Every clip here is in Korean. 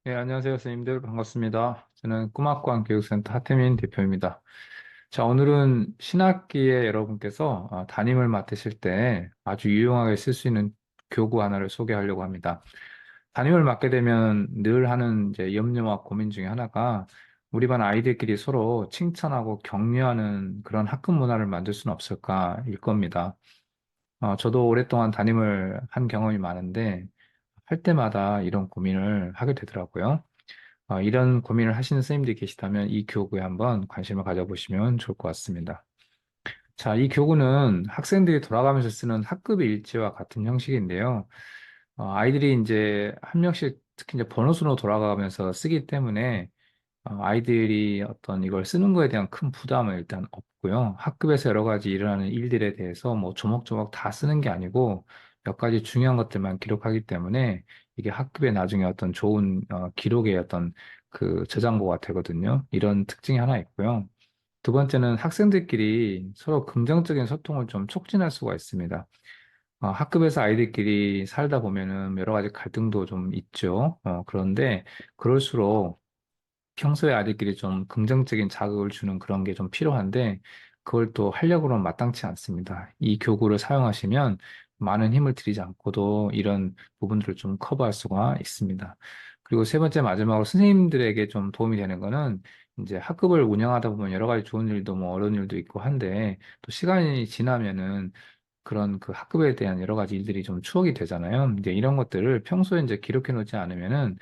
네, 안녕하세요, 선생님들. 반갑습니다. 저는 꿈학관 교육센터 하태민 대표입니다. 자, 오늘은 신학기에 여러분께서 담임을 맡으실 때 아주 유용하게 쓸 수 있는 교구 하나를 소개하려고 합니다. 담임을 맡게 되면 늘 하는 이제 염려와 고민 중에 하나가 우리 반 아이들끼리 서로 칭찬하고 격려하는 그런 학급 문화를 만들 수는 없을까일 겁니다. 저도 오랫동안 담임을 한 경험이 많은데 할 때마다 이런 고민을 하게 되더라고요. 이런 고민을 하시는 선생님들이 계시다면 이 교구에 한번 관심을 가져보시면 좋을 것 같습니다. 자, 이 교구는 학생들이 돌아가면서 쓰는 학급의 일지와 같은 형식인데요. 아이들이 이제 한 명씩 특히 이제 번호순으로 돌아가면서 쓰기 때문에 아이들이 어떤 이걸 쓰는 거에 대한 큰 부담은 일단 없고요. 학급에서 여러 가지 일어나는 일들에 대해서 뭐 조목조목 다 쓰는 게 아니고 몇 가지 중요한 것들만 기록하기 때문에 이게 학급에 나중에 어떤 좋은 기록의 어떤 그 저장고가 되거든요. 이런 특징이 하나 있고요. 두 번째는 학생들끼리 서로 긍정적인 소통을 좀 촉진할 수가 있습니다. 학급에서 아이들끼리 살다 보면은 여러 가지 갈등도 좀 있죠. 그런데 그럴수록 평소에 아이들끼리 좀 긍정적인 자극을 주는 그런 게 좀 필요한데 그걸 또 하려고는 마땅치 않습니다. 이 교구를 사용하시면 많은 힘을 들이지 않고도 이런 부분들을 좀 커버할 수가 있습니다. 그리고 세 번째 마지막으로 선생님들에게 좀 도움이 되는 거는 이제 학급을 운영하다 보면 여러 가지 좋은 일도 뭐 어려운 일도 있고 한데 또 시간이 지나면은 그런 그 학급에 대한 여러 가지 일들이 좀 추억이 되잖아요. 이제 이런 것들을 평소에 이제 기록해 놓지 않으면은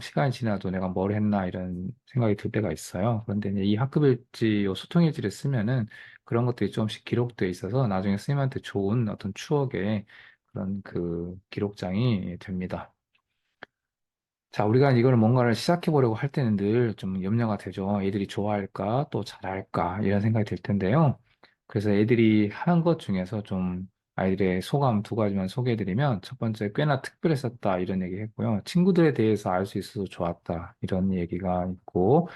시간이 지나도 내가 뭘 했나 이런 생각이 들 때가 있어요. 그런데 이제 이 학급일지, 요 소통일지를 쓰면은 그런 것들이 조금씩 기록되어 있어서 나중에 선생님한테 좋은 어떤 추억의 그런 그 기록장이 됩니다. 자, 우리가 이걸 뭔가를 시작해 보려고 할 때는 늘 좀 염려가 되죠. 애들이 좋아할까, 또 잘할까, 이런 생각이 들 텐데요. 그래서 애들이 하는 것 중에서 좀 아이들의 소감 두 가지만 소개해 드리면, 첫 번째, 꽤나 특별했었다, 이런 얘기 했고요. 친구들에 대해서 알 수 있어서 좋았다, 이런 얘기가 있고,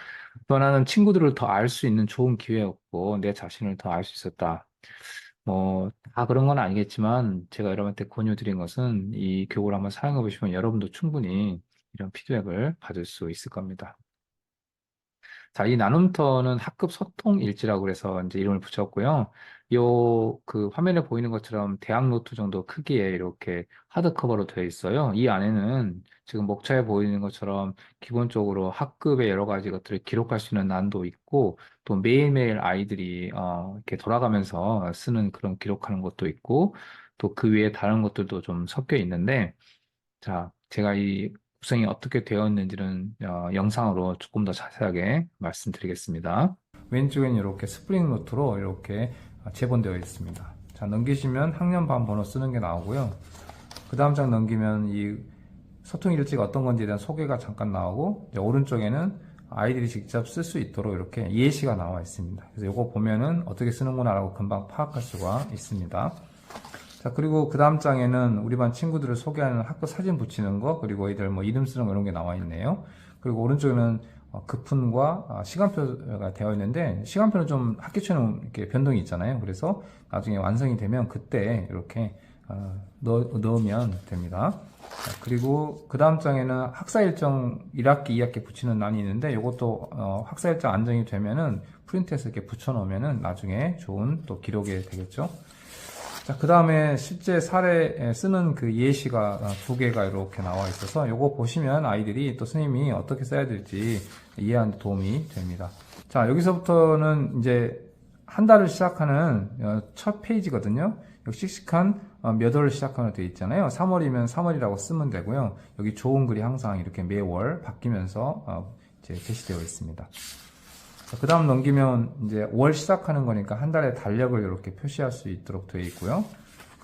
또 하나는 친구들을 더 알 수 있는 좋은 기회였고, 내 자신을 더 알 수 있었다. 뭐, 다 그런 건 아니겠지만, 제가 여러분한테 권유드린 것은 이 교구를 한번 사용해 보시면 여러분도 충분히 이런 피드백을 받을 수 있을 겁니다. 자, 이 나눔터는 학급 소통 일지라고 그래서 이제 이름을 붙였고요. 요, 그 화면에 보이는 것처럼 대학 노트 정도 크기에 이렇게 하드커버로 되어 있어요. 이 안에는 지금 목차에 보이는 것처럼 기본적으로 학급의 여러 가지 것들을 기록할 수 있는 난도 있고, 또 매일매일 아이들이, 이렇게 돌아가면서 쓰는 그런 기록하는 것도 있고, 또 그 외에 다른 것들도 좀 섞여 있는데, 자, 제가 이 구성이 어떻게 되어 있는지는 영상으로 조금 더 자세하게 말씀드리겠습니다. 왼쪽엔 이렇게 스프링 노트로 이렇게 재본되어 있습니다. 자, 넘기시면 학년반 번호 쓰는 게 나오고요. 그 다음 장 넘기면 이 소통 일지가 어떤 건지에 대한 소개가 잠깐 나오고, 이제 오른쪽에는 아이들이 직접 쓸 수 있도록 이렇게 예시가 나와 있습니다. 그래서 이거 보면은 어떻게 쓰는구나라고 금방 파악할 수가 있습니다. 자, 그리고 그 다음 장에는 우리 반 친구들을 소개하는 학교 사진 붙이는 거, 그리고 애들 뭐 이름 쓰는 거 이런 게 나와 있네요. 그리고 오른쪽에는 급훈과 시간표가 되어 있는데, 시간표는 좀 학기처럼 이렇게 변동이 있잖아요. 그래서 나중에 완성이 되면 그때 이렇게 넣으면 됩니다. 자, 그리고 그 다음 장에는 학사 일정 1학기, 2학기 붙이는 난이 있는데, 이것도 학사 일정 안정이 되면은 프린트해서 이렇게 붙여놓으면은 나중에 좋은 또 기록이 되겠죠. 자, 그 다음에 실제 사례에 쓰는 그 예시가 두 개가 이렇게 나와 있어서 이거 보시면 아이들이 또 선생님이 어떻게 써야 될지 이해하는 데 도움이 됩니다. 자, 여기서부터는 이제 한 달을 시작하는 첫 페이지거든요. 여기 씩씩한 몇 월을 시작하는 되어 있잖아요. 3월이면 3월이라고 쓰면 되고요. 여기 좋은 글이 항상 이렇게 매월 바뀌면서 이제 게시되어 있습니다. 그 다음 넘기면 이제 월 시작하는 거니까 한 달의 달력을 이렇게 표시할 수 있도록 되어 있고요.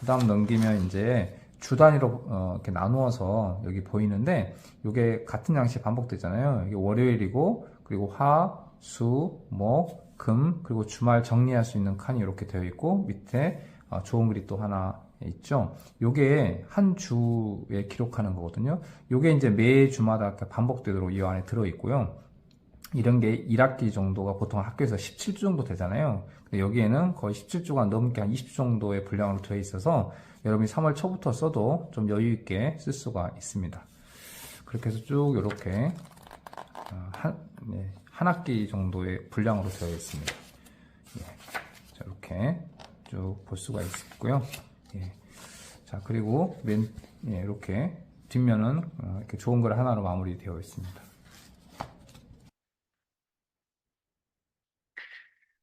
그 다음 넘기면 이제 주 단위로 이렇게 나누어서 여기 보이는데 이게 같은 양식이 반복되잖아요. 이게 월요일이고 그리고 화, 수, 목, 금 그리고 주말 정리할 수 있는 칸이 이렇게 되어 있고 밑에 좋은 글이 또 하나 있죠. 요게 한 주에 기록하는 거거든요. 요게 이제 매 주마다 이렇게 반복되도록 이 안에 들어 있고요. 이런 게 1학기 정도가 보통 학교에서 17주 정도 되잖아요. 근데 여기에는 거의 17주가 넘게 한 20주 정도의 분량으로 되어 있어서 여러분이 3월 초부터 써도 좀 여유 있게 쓸 수가 있습니다. 그렇게 해서 쭉 이렇게 한 학기 정도의 분량으로 되어 있습니다. 예. 자, 이렇게 쭉 볼 수가 있고요. 예. 자, 그리고 이렇게 뒷면은 이렇게 좋은 글 하나로 마무리되어 있습니다.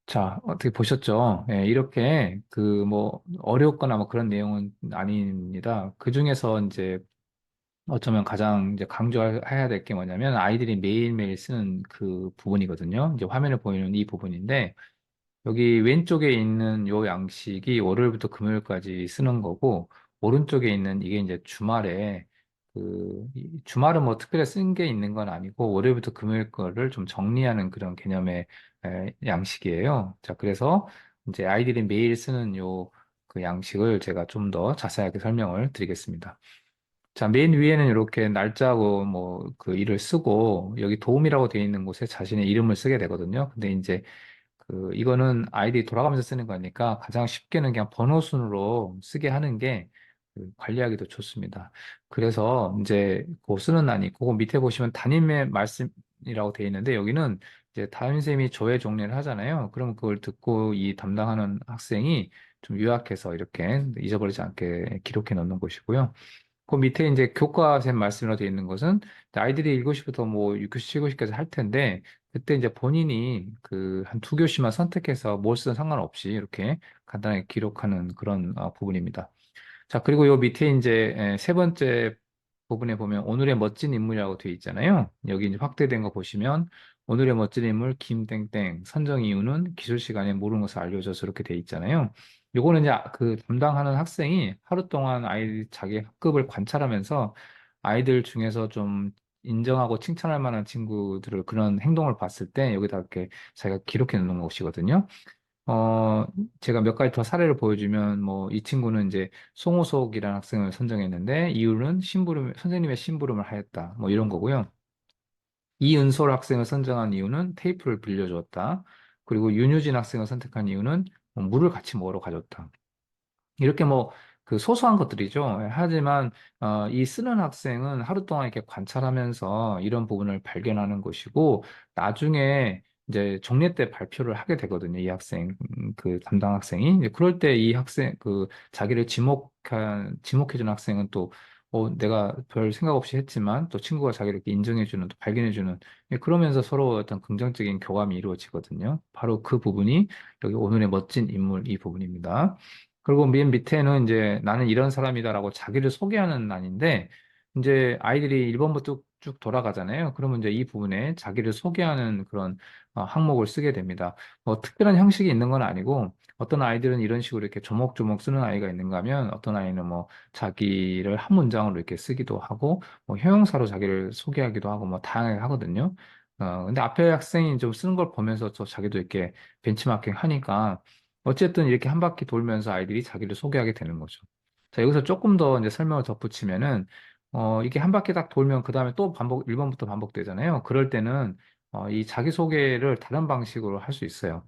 자, 어떻게 보셨죠? 예, 이렇게 뭐 어렵거나 뭐 그런 내용은 아닙니다. 그 중에서 이제 어쩌면 가장 이제 강조해야 될 게 뭐냐면 아이들이 매일매일 쓰는 그 부분이거든요. 이제 화면에 보이는 이 부분인데 여기 왼쪽에 있는 요 양식이 월요일부터 금요일까지 쓰는 거고, 오른쪽에 있는 이게 이제 주말에, 주말은 뭐 특별히 쓴 게 있는 건 아니고, 월요일부터 금요일 거를 좀 정리하는 그런 개념의 양식이에요. 자, 그래서 이제 아이들이 매일 쓰는 요 그 양식을 제가 좀 더 자세하게 설명을 드리겠습니다. 자, 맨 위에는 이렇게 날짜하고 뭐 그 일을 쓰고, 여기 도움이라고 되어 있는 곳에 자신의 이름을 쓰게 되거든요. 근데 이제 이거는 아이들이 돌아가면서 쓰는 거니까 가장 쉽게는 그냥 번호 순으로 쓰게 하는 게 관리하기도 좋습니다. 그래서 이제 그 쓰는 난이 있고, 그 밑에 보시면 담임의 말씀이라고 되어 있는데, 여기는 이제 담임쌤이 조회 정리를 하잖아요. 그럼 그걸 듣고 이 담당하는 학생이 좀 요약해서 이렇게 잊어버리지 않게 기록해 놓는 것이고요. 그 밑에 이제 교과쌤 말씀으로 되어 있는 것은 아이들이 1교시부터 뭐 6교시, 7교시까지 할 텐데 그때 이제 본인이 그 한 두 교시만 선택해서 뭘 쓰든 상관없이 이렇게 간단하게 기록하는 그런 부분입니다. 자, 그리고 요 밑에 이제 세 번째 부분에 보면 오늘의 멋진 인물이라고 되어 있잖아요. 여기 이제 확대된 거 보시면 오늘의 멋진 인물 김땡땡 선정 이유는 기술 시간에 모르는 것을 알려줘서 이렇게 되어 있잖아요. 요거는 이제 그 담당하는 학생이 하루 동안 아이 자기 학급을 관찰하면서 아이들 중에서 좀 인정하고 칭찬할 만한 친구들을 그런 행동을 봤을 때 여기다 이렇게 자기가 기록해 놓는 것이거든요. 어, 제가 몇 가지 더 사례를 보여주면, 뭐, 이 친구는 이제 송호석이라는 학생을 선정했는데, 이유는 선생님의 심부름을 하였다. 뭐 이런 거고요. 이은솔 학생을 선정한 이유는 테이프를 빌려주었다. 그리고 윤유진 학생을 선택한 이유는 뭐 물을 같이 먹으러 가줬다. 이렇게 뭐 그 소소한 것들이죠. 예, 하지만 이 쓰는 학생은 하루 동안 이렇게 관찰하면서 이런 부분을 발견하는 것이고 나중에 이제 종례 때 발표를 하게 되거든요. 이 학생 그 담당 학생이 이제 그럴 때 이 학생 그 자기를 지목해준 학생은 또 내가 별 생각 없이 했지만 또 친구가 자기를 이렇게 인정해주는 또 발견해주는 예, 그러면서 서로 어떤 긍정적인 교감이 이루어지거든요. 바로 그 부분이 여기 오늘의 멋진 인물 이 부분입니다. 그리고 맨 밑에는 이제 나는 이런 사람이다라고 자기를 소개하는 난인데, 이제 아이들이 1번부터 쭉 돌아가잖아요. 그러면 이제 이 부분에 자기를 소개하는 그런 항목을 쓰게 됩니다. 뭐 특별한 형식이 있는 건 아니고, 어떤 아이들은 이런 식으로 이렇게 조목조목 쓰는 아이가 있는가 하면, 어떤 아이는 뭐 자기를 한 문장으로 이렇게 쓰기도 하고, 뭐 형용사로 자기를 소개하기도 하고, 뭐 다양하게 하거든요. 근데 앞에 학생이 좀 쓰는 걸 보면서 저 자기도 이렇게 벤치마킹 하니까, 어쨌든 이렇게 한 바퀴 돌면서 아이들이 자기를 소개하게 되는 거죠. 자, 여기서 조금 더 이제 설명을 덧붙이면은, 이게 한 바퀴 딱 돌면 그 다음에 또 1번부터 반복되잖아요. 그럴 때는, 이 자기소개를 다른 방식으로 할 수 있어요.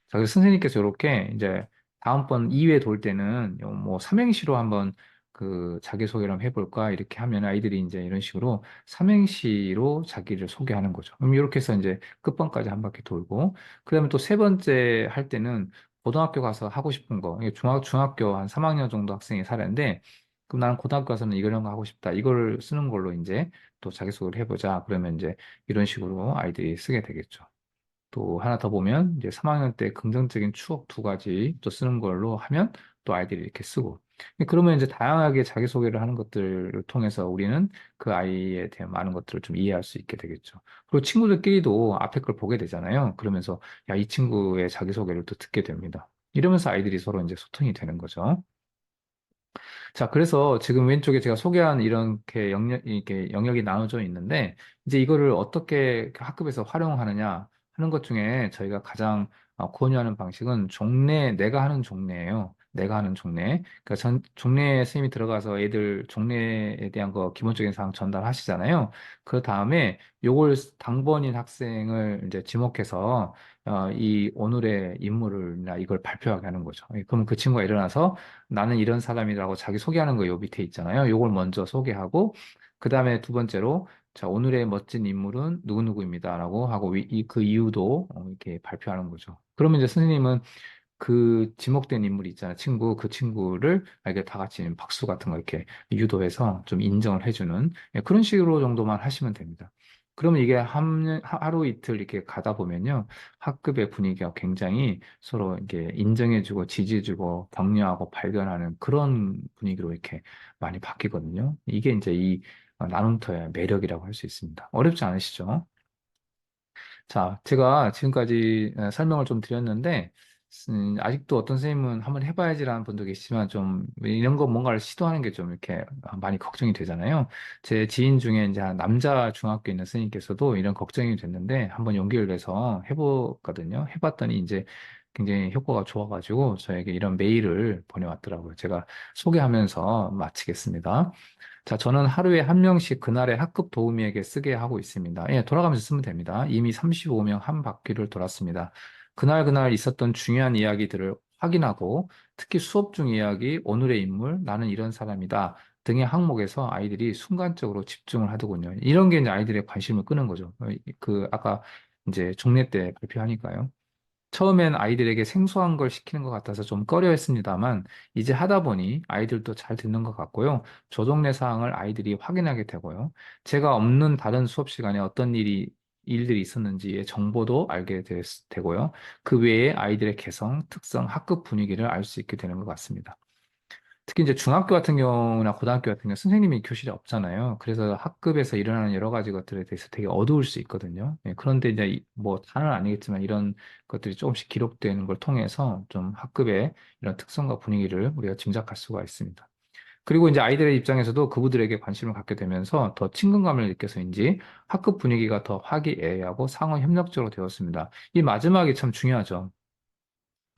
자, 그래서 선생님께서 이렇게 이제 다음번 2회 돌 때는 뭐 삼행시로 한번 그 자기소개를 한번 해볼까? 이렇게 하면 아이들이 이제 이런 식으로 삼행시로 자기를 소개하는 거죠. 그럼 이렇게 해서 이제 끝번까지 한 바퀴 돌고, 그 다음에 또 세 번째 할 때는 고등학교 가서 하고 싶은 거, 이게 중학교 한 3학년 정도 학생의 사례인데, 그럼 나는 고등학교 가서는 이런 거 하고 싶다. 이걸 쓰는 걸로 이제 또 자기소개를 해보자. 그러면 이제 이런 식으로 아이들이 쓰게 되겠죠. 또 하나 더 보면 이제 3학년 때 긍정적인 추억 두 가지 또 쓰는 걸로 하면 또 아이들이 이렇게 쓰고 그러면 이제 다양하게 자기소개를 하는 것들을 통해서 우리는 그 아이에 대한 많은 것들을 좀 이해할 수 있게 되겠죠. 그리고 친구들끼리도 앞에 걸 보게 되잖아요. 그러면서 야, 이 친구의 자기소개를 또 듣게 됩니다. 이러면서 아이들이 서로 이제 소통이 되는 거죠. 자, 그래서 지금 왼쪽에 제가 소개한 이렇게 이렇게 영역이 나눠져 있는데, 이제 이거를 어떻게 학급에서 활용하느냐 하는 것 중에 저희가 가장 권유하는 방식은 내가 하는 종례예요. 내가 하는 종례. 그러니까 종례 선생님이 들어가서 애들 종례에 대한 거 기본적인 사항 전달하시잖아요. 그 다음에 요걸 당번인 학생을 이제 지목해서 이 오늘의 인물이나 이걸 발표하게 하는 거죠. 그러면 그 친구가 일어나서 나는 이런 사람이라고 자기 소개하는 거 요 밑에 있잖아요. 요걸 먼저 소개하고, 그 다음에 두 번째로 자, 오늘의 멋진 인물은 누구누구입니다라고 하고 그 이유도 이렇게 발표하는 거죠. 그러면 이제 선생님은 그 지목된 인물이 있잖아요. 그 친구를 이렇게 다 같이 박수 같은 거 이렇게 유도해서 좀 인정을 해주는 그런 식으로 정도만 하시면 됩니다. 그러면 이게 하루 이틀 이렇게 가다 보면요. 학급의 분위기가 굉장히 서로 이렇게 인정해주고 지지해주고 격려하고 발견하는 그런 분위기로 이렇게 많이 바뀌거든요. 이게 이제 이 나눔터의 매력이라고 할 수 있습니다. 어렵지 않으시죠? 자, 제가 지금까지 설명을 좀 드렸는데, 아직도 어떤 선생님은 한번 해봐야지라는 분도 계시지만 좀 이런 거 뭔가를 시도하는 게 좀 이렇게 많이 걱정이 되잖아요. 제 지인 중에 이제 한 남자 중학교 있는 선생님께서도 이런 걱정이 됐는데 한번 용기를 내서 해봤거든요. 해봤더니 이제 굉장히 효과가 좋아가지고 저에게 이런 메일을 보내왔더라고요. 제가 소개하면서 마치겠습니다. 자, 저는 하루에 한 명씩 그날의 학급 도우미에게 쓰게 하고 있습니다. 예, 돌아가면서 쓰면 됩니다. 이미 35명 한 바퀴를 돌았습니다. 그날 있었던 중요한 이야기들을 확인하고 특히 수업 중 이야기, 오늘의 인물, 나는 이런 사람이다 등의 항목에서 아이들이 순간적으로 집중을 하더군요. 이런 게 이제 아이들의 관심을 끄는 거죠. 아까 이제 종례 때 발표하니까요. 처음엔 아이들에게 생소한 걸 시키는 것 같아서 좀 꺼려 했습니다만, 이제 하다 보니 아이들도 잘 듣는 것 같고요. 조정래 사항을 아이들이 확인하게 되고요. 제가 없는 다른 수업 시간에 일들이 있었는지의 정보도 알게 되고요. 그 외에 아이들의 개성, 특성, 학급 분위기를 알 수 있게 되는 것 같습니다. 특히 이제 중학교 같은 경우나 고등학교 같은 경우 선생님이 교실에 없잖아요. 그래서 학급에서 일어나는 여러 가지 것들에 대해서 되게 어두울 수 있거든요. 예, 그런데 이제 뭐 다는 아니겠지만 이런 것들이 조금씩 기록되는 걸 통해서 좀 학급의 이런 특성과 분위기를 우리가 짐작할 수가 있습니다. 그리고 이제 아이들의 입장에서도 그분들에게 관심을 갖게 되면서 더 친근감을 느껴서인지 학급 분위기가 더 화기애애하고 상호 협력적으로 되었습니다. 이 마지막이 참 중요하죠.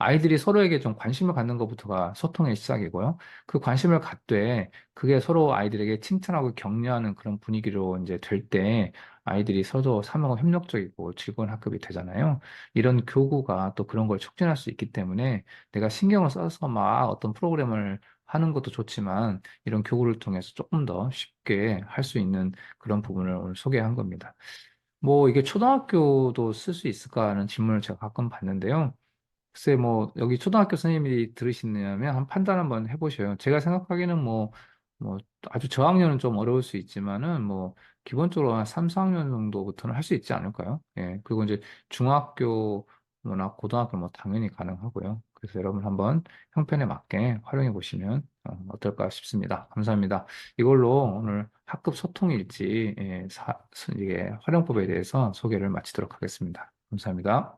아이들이 서로에게 좀 관심을 갖는 것부터가 소통의 시작이고요. 그 관심을 갖되 그게 서로 아이들에게 칭찬하고 격려하는 그런 분위기로 이제 될 때 아이들이 서로 상호 협력적이고 즐거운 학급이 되잖아요. 이런 교구가 또 그런 걸 촉진할 수 있기 때문에 내가 신경을 써서 막 어떤 프로그램을 하는 것도 좋지만 이런 교구를 통해서 조금 더 쉽게 할 수 있는 그런 부분을 오늘 소개한 겁니다. 뭐 이게 초등학교도 쓸 수 있을까 하는 질문을 제가 가끔 받는데요. 글쎄, 뭐, 여기 초등학교 선생님이 들으시냐면 한 판단 한번 해보셔요. 제가 생각하기에는 뭐, 아주 저학년은 좀 어려울 수 있지만은 뭐, 기본적으로 한 3, 4학년 정도부터는 할 수 있지 않을까요? 예. 그리고 이제 중학교나 고등학교 뭐 당연히 가능하고요. 그래서 여러분 한번 형편에 맞게 활용해 보시면 어떨까 싶습니다. 감사합니다. 이걸로 오늘 학급 소통일지, 이게 활용법에 대해서 소개를 마치도록 하겠습니다. 감사합니다.